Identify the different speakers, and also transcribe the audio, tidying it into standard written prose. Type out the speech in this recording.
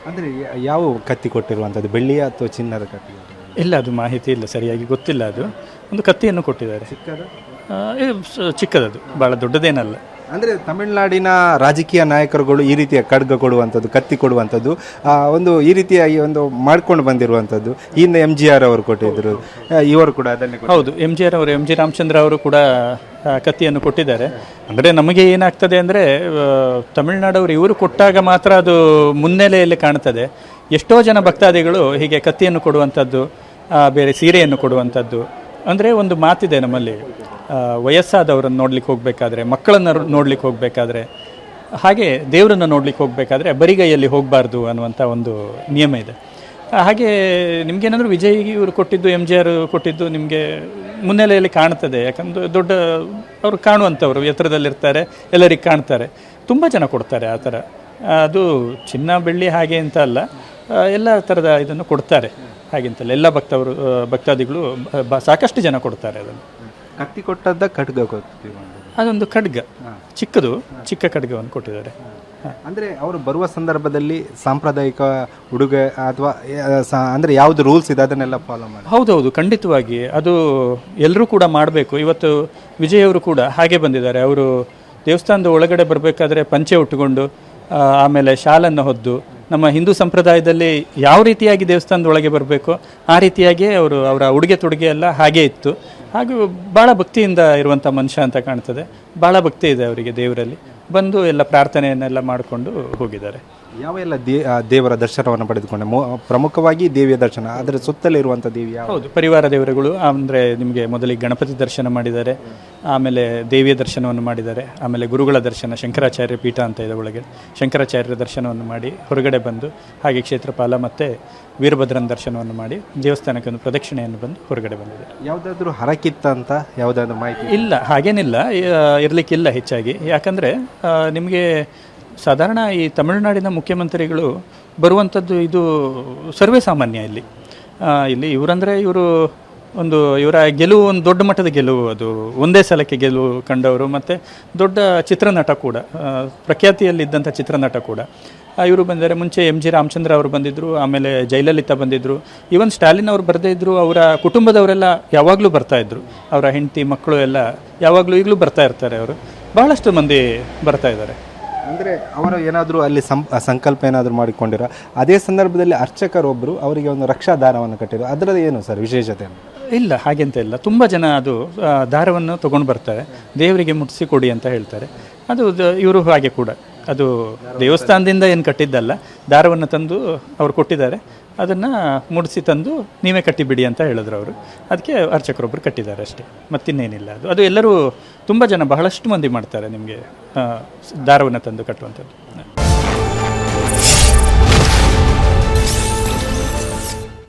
Speaker 1: ಅಂದರೆ ಯಾವ ಕತ್ತಿ ಕೊಟ್ಟಿರುವಂಥದ್ದು, ಬೆಳ್ಳಿಯ ಅಥವಾ ಚಿನ್ನದ ಕತ್ತಿ?
Speaker 2: ಇಲ್ಲ, ಅದು ಮಾಹಿತಿ ಇಲ್ಲ, ಸರಿಯಾಗಿ ಗೊತ್ತಿಲ್ಲ. ಅದು ಒಂದು ಕತ್ತಿಯನ್ನು ಕೊಟ್ಟಿದ್ದಾರೆ. ಚಿಕ್ಕದದು, ಭಾಳ ದೊಡ್ಡದೇನಲ್ಲ.
Speaker 1: ಅಂದರೆ ತಮಿಳುನಾಡಿನ ರಾಜಕೀಯ ನಾಯಕರುಗಳು ಈ ರೀತಿಯ ಖಡ್ಗ ಕೊಡುವಂಥದ್ದು, ಕತ್ತಿ ಕೊಡುವಂಥದ್ದು ಒಂದು ಈ ರೀತಿಯಾಗಿ ಒಂದು ಮಾಡ್ಕೊಂಡು ಬಂದಿರುವಂಥದ್ದು. ಹಿಂದೆ MGR ಅವರು ಕೊಟ್ಟಿದ್ದರು, ಇವರು ಕೂಡ ಅದನ್ನೇ.
Speaker 2: ಹೌದು, MGR ಅವರು, MG ರಾಮಚಂದ್ರ ಅವರು ಕೂಡ ಕತ್ತಿಯನ್ನು ಕೊಟ್ಟಿದ್ದಾರೆ. ಅಂದರೆ ನಮಗೆ ಏನಾಗ್ತದೆ ಅಂದರೆ, ತಮಿಳುನಾಡವರು ಇವರು ಕೊಟ್ಟಾಗ ಮಾತ್ರ ಅದು ಮುನ್ನೆಲೆಯಲ್ಲಿ ಕಾಣ್ತದೆ. ಎಷ್ಟೋ ಜನ ಭಕ್ತಾದಿಗಳು ಹೀಗೆ ಕತ್ತಿಯನ್ನು ಕೊಡುವಂಥದ್ದು, ಬೇರೆ ಸೀರೆಯನ್ನು ಕೊಡುವಂಥದ್ದು. ಅಂದರೆ ಒಂದು ಮಾತಿದೆ ನಮ್ಮಲ್ಲಿ, ವಯಸ್ಸಾದವರನ್ನು ನೋಡ್ಲಿಕ್ಕೆ ಹೋಗಬೇಕಾದ್ರೆ, ಮಕ್ಕಳನ್ನು ನೋಡ್ಲಿಕ್ಕೆ ಹೋಗಬೇಕಾದ್ರೆ, ಹಾಗೆ ದೇವರನ್ನು ನೋಡ್ಲಿಕ್ಕೆ ಹೋಗಬೇಕಾದ್ರೆ ಬರಿಗೈಯಲ್ಲಿ ಹೋಗಬಾರ್ದು ಅನ್ನುವಂಥ ಒಂದು ನಿಯಮ ಇದೆ. ಹಾಗೆ ನಿಮಗೇನಾದರೂ ವಿಜಯ್ ಇವರು ಕೊಟ್ಟಿದ್ದು, MGR ಕೊಟ್ಟಿದ್ದು ನಿಮಗೆ ಮುನ್ನೆಲೆಯಲ್ಲಿ ಕಾಣ್ತದೆ. ಯಾಕಂದರೆ ದೊಡ್ಡ ಅವರು ಕಾಣುವಂಥವ್ರು, ಎತ್ತರದಲ್ಲಿರ್ತಾರೆ, ಎಲ್ಲರಿಗೆ ಕಾಣ್ತಾರೆ. ತುಂಬ ಜನ ಕೊಡ್ತಾರೆ ಆ ಥರ. ಅದು ಚಿನ್ನ ಬೆಳ್ಳಿ ಹಾಗೆ ಅಂತ ಅಲ್ಲ, ಎಲ್ಲ ಥರದ ಇದನ್ನು ಕೊಡ್ತಾರೆ. ಹಾಗೆಂತಲ್ಲ, ಎಲ್ಲ ಭಕ್ತಾದಿಗಳು ಸಾಕಷ್ಟು ಜನ ಕೊಡ್ತಾರೆ ಅದನ್ನು.
Speaker 1: ಕತ್ತಿ ಕೊಟ್ಟದ್ದ ಖಡ್ಗ ಕೊಡ್ತೀವಿ?
Speaker 2: ಅದೊಂದು ಖಡ್ಗ, ಚಿಕ್ಕ ಖಡ್ಗವನ್ನು ಕೊಟ್ಟಿದ್ದಾರೆ.
Speaker 1: ಅಂದರೆ ಅವರು ಬರುವ ಸಂದರ್ಭದಲ್ಲಿ ಸಾಂಪ್ರದಾಯಿಕ ಉಡುಗೆ ಅಥವಾ ಅಂದರೆ ಯಾವುದು ರೂಲ್ಸ್ ಇದೆ ಅದನ್ನೆಲ್ಲ ಫಾಲೋ ಮಾಡಿ?
Speaker 2: ಹೌದೌದು, ಖಂಡಿತವಾಗಿ ಅದು ಎಲ್ಲರೂ ಕೂಡ ಮಾಡಬೇಕು. ಇವತ್ತು ವಿಜಯ್ ಅವರು ಕೂಡ ಹಾಗೆ ಬಂದಿದ್ದಾರೆ. ಅವರು ದೇವಸ್ಥಾನದ ಒಳಗಡೆ ಬರಬೇಕಾದ್ರೆ ಪಂಚೆ ಉಟ್ಟುಕೊಂಡು, ಆಮೇಲೆ ಶಾಲನ್ನು ಹೊದ್ದು, ನಮ್ಮ ಹಿಂದೂ ಸಂಪ್ರದಾಯದಲ್ಲಿ ಯಾವ ರೀತಿಯಾಗಿ ದೇವಸ್ಥಾನದ ಒಳಗೆ ಬರಬೇಕೋ ಆ ರೀತಿಯಾಗಿಯೇ ಅವರ ಉಡುಗೆ ತೊಡುಗೆ ಎಲ್ಲ ಹಾಗೇ ಇತ್ತು. ಹಾಗೂ ಭಾಳ ಭಕ್ತಿಯಿಂದ ಇರುವಂಥ ಮನುಷ್ಯ ಅಂತ ಕಾಣ್ತದೆ. ಭಾಳ ಭಕ್ತಿ ಇದೆ ಅವರಿಗೆ ದೇವರಲ್ಲಿ. ಬಂದು ಎಲ್ಲ ಪ್ರಾರ್ಥನೆಯನ್ನೆಲ್ಲ ಮಾಡಿಕೊಂಡು ಹೋಗಿದ್ದಾರೆ.
Speaker 1: ಯಾವೆಲ್ಲ ದೇವರ ದರ್ಶನವನ್ನು ಪಡೆದುಕೊಂಡೆ? ಪ್ರಮುಖವಾಗಿ ದೇವಿಯ ದರ್ಶನ, ಅದರ ಸುತ್ತಲೇ ಇರುವಂಥ ದೇವಿ?
Speaker 2: ಹೌದು, ಪರಿವಾರ ದೇವರುಗಳು. ಅಂದರೆ ನಿಮಗೆ ಮೊದಲಿಗೆ ಗಣಪತಿ ದರ್ಶನ ಮಾಡಿದ್ದಾರೆ, ಆಮೇಲೆ ದೇವಿಯ ದರ್ಶನವನ್ನು ಮಾಡಿದ್ದಾರೆ, ಆಮೇಲೆ ಗುರುಗಳ ದರ್ಶನ, ಶಂಕರಾಚಾರ್ಯ ಪೀಠ ಅಂತ ಇದೆ ಒಳಗೆ, ಶಂಕರಾಚಾರ್ಯರ ದರ್ಶನವನ್ನು ಮಾಡಿ ಹೊರಗಡೆ ಬಂದು, ಹಾಗೆ ಕ್ಷೇತ್ರಪಾಲ ಮತ್ತು ವೀರಭದ್ರನ ದರ್ಶನವನ್ನು ಮಾಡಿ ದೇವಸ್ಥಾನಕ್ಕೆ ಒಂದು ಪ್ರದಕ್ಷಿಣೆಯನ್ನು ಬಂದು ಹೊರಗಡೆ ಬಂದಿದೆ.
Speaker 1: ಯಾವುದಾದ್ರೂ ಹರಕಿತ್ತ ಅಂತ ಯಾವುದಾದ್ರೂ ಮಾಹಿತಿ?
Speaker 2: ಇಲ್ಲ, ಹಾಗೇನಿಲ್ಲ, ಇರಲಿಕ್ಕಿಲ್ಲ ಹೆಚ್ಚಾಗಿ. ಯಾಕಂದರೆ ನಿಮಗೆ ಸಾಧಾರಣ ಈ ತಮಿಳುನಾಡಿನ ಮುಖ್ಯಮಂತ್ರಿಗಳು ಬರುವಂಥದ್ದು ಇದು ಸರ್ವೇ ಸಾಮಾನ್ಯ ಇಲ್ಲಿ ಇವರಂದರೆ ಇವರ ಗೆಲುವು ಒಂದು ದೊಡ್ಡ ಮಟ್ಟದ ಗೆಲುವು. ಅದು ಒಂದೇ ಸಲಕ್ಕೆ ಗೆಲುವು ಕಂಡವರು, ಮತ್ತು ದೊಡ್ಡ ಚಿತ್ರನಟ ಕೂಡ, ಪ್ರಖ್ಯಾತಿಯಲ್ಲಿದ್ದಂಥ ಚಿತ್ರನಟ ಕೂಡ. ಇವರು ಬಂದರೆ ಮುಂಚೆ MG ರಾಮಚಂದ್ರ ಅವರು ಬಂದಿದ್ದರು, ಆಮೇಲೆ ಜಯಲಲಿತಾ ಬಂದಿದ್ದರು, ಈವನ್ ಸ್ಟಾಲಿನ್ ಅವರು ಬರದೇ ಇದ್ದರು. ಅವರ ಕುಟುಂಬದವರೆಲ್ಲ ಯಾವಾಗಲೂ ಬರ್ತಾಯಿದ್ರು, ಅವರ ಹೆಂಡತಿ ಮಕ್ಕಳು ಎಲ್ಲ ಯಾವಾಗಲೂ ಈಗಲೂ ಬರ್ತಾ ಇರ್ತಾರೆ. ಅವರು ಬಹಳಷ್ಟು ಮಂದಿ ಬರ್ತಾ ಇದ್ದಾರೆ.
Speaker 1: ಅಂದರೆ ಅವರು ಏನಾದರೂ ಅಲ್ಲಿ ಸಂಕಲ್ಪ ಏನಾದರೂ ಮಾಡಿಕೊಂಡಿರೋ ಅದೇ ಸಂದರ್ಭದಲ್ಲಿ ಅರ್ಚಕರೊಬ್ಬರು ಅವರಿಗೆ ಒಂದು ರಕ್ಷಾ ದಾರವನ್ನು ಕಟ್ಟಿದ್ರು, ಅದರದ್ದು ಏನು ಸರ್ ವಿಶೇಷತೆ?
Speaker 2: ಇಲ್ಲ, ಹಾಗೆಂತ ಇಲ್ಲ. ತುಂಬ ಜನ ಅದು ದಾರವನ್ನು ತೊಗೊಂಡು ಬರ್ತಾರೆ, ದೇವರಿಗೆ ಮುಟ್ಟಿಸಿ ಕೊಡಿ ಅಂತ ಹೇಳ್ತಾರೆ. ಅದು ಇವರು ಹಾಗೆ ಕೂಡ, ಅದು ದೇವಸ್ಥಾನದಿಂದ ಏನು ಕಟ್ಟಿದ್ದಲ್ಲ, ದಾರವನ್ನು ತಂದು ಅವ್ರು ಕೊಟ್ಟಿದ್ದಾರೆ. ಅದನ್ನು ಮುಡಿಸಿ ತಂದು ನೀವೇ ಕಟ್ಟಿಬಿಡಿ ಅಂತ ಹೇಳಿದ್ರು ಅವರು. ಅದಕ್ಕೆ ಅರ್ಚಕರೊಬ್ಬರು ಕಟ್ಟಿದ್ದಾರೆ ಅಷ್ಟೇ, ಮತ್ತಿನ್ನೇನಿಲ್ಲ. ಅದು ಎಲ್ಲರೂ ತುಂಬ ಜನ, ಬಹಳಷ್ಟು ಮಂದಿ ಮಾಡ್ತಾರೆ ನಿಮಗೆ ದಾರವನ್ನು ತಂದು ಕಟ್ಟುವಂಥದ್ದು.